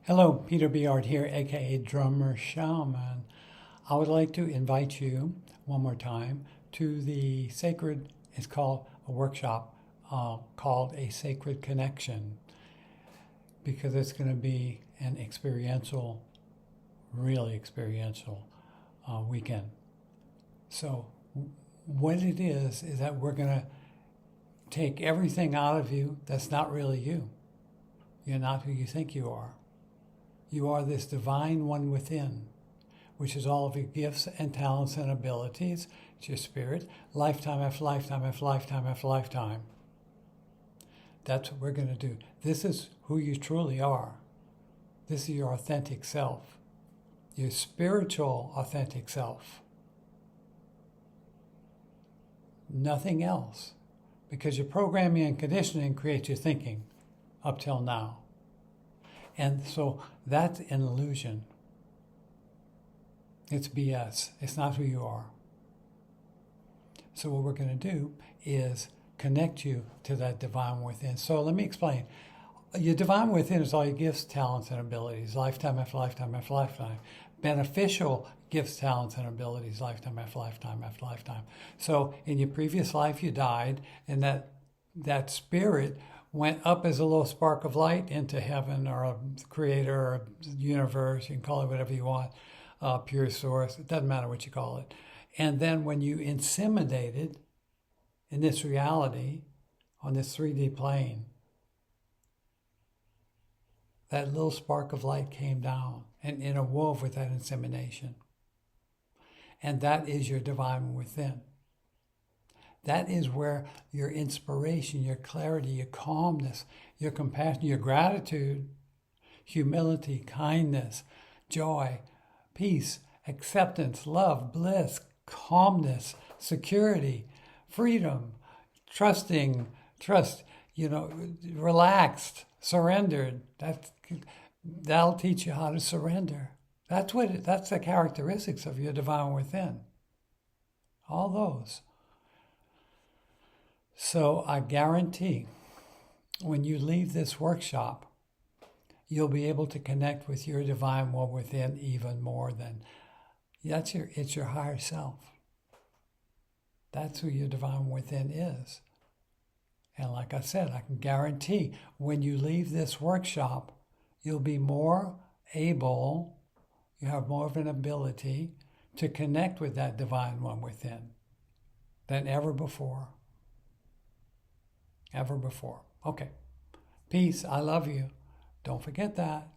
Hello, Peter Bulliard here, aka Drummer Shaman. I would like to invite you one more time to the sacred, it's called a workshop called A Sacred Connection, because it's going to be an experiential, really experiential weekend. So what it is that we're going to take everything out of you that's not really you. You're not who you think you are. You are this divine one within, which is all of your gifts and talents and abilities. It's your spirit, lifetime after lifetime after lifetime after lifetime. That's what we're going to do. This is who you truly are. This is your authentic self, your spiritual authentic self. Nothing else. Because your programming and conditioning creates your thinking up till now. And so that's an illusion. It's BS. It's not who you are. So what we're going to do is connect you to that divine within. So let me explain. Your divine within is all your gifts, talents, and abilities, lifetime after lifetime after lifetime. Beneficial gifts, talents, and abilities, lifetime after lifetime after lifetime. So in your previous life, you died, and that spirit went up as a little spark of light into heaven or a creator or a universe. You can call it whatever you want, pure source. It doesn't matter what you call it. And then when you inseminated in this reality, on this 3D plane, that little spark of light came down and interwove with that insemination. And that is your divine within. That is where your inspiration, your clarity, your calmness, your compassion, your gratitude, humility, kindness, joy, peace, acceptance, love, bliss, calmness, security, freedom, trust, relaxed, surrendered. That'll teach you how to surrender. That's the characteristics of your divine within. All those. So I guarantee when you leave this workshop, you'll be able to connect with your divine one within even more than it's your higher self. That's who your divine within is. And like I said, I can guarantee when you leave this workshop, you'll be more able, you have more of an ability to connect with that divine one within than ever before. Ever before. Okay. Peace. I love you. Don't forget that.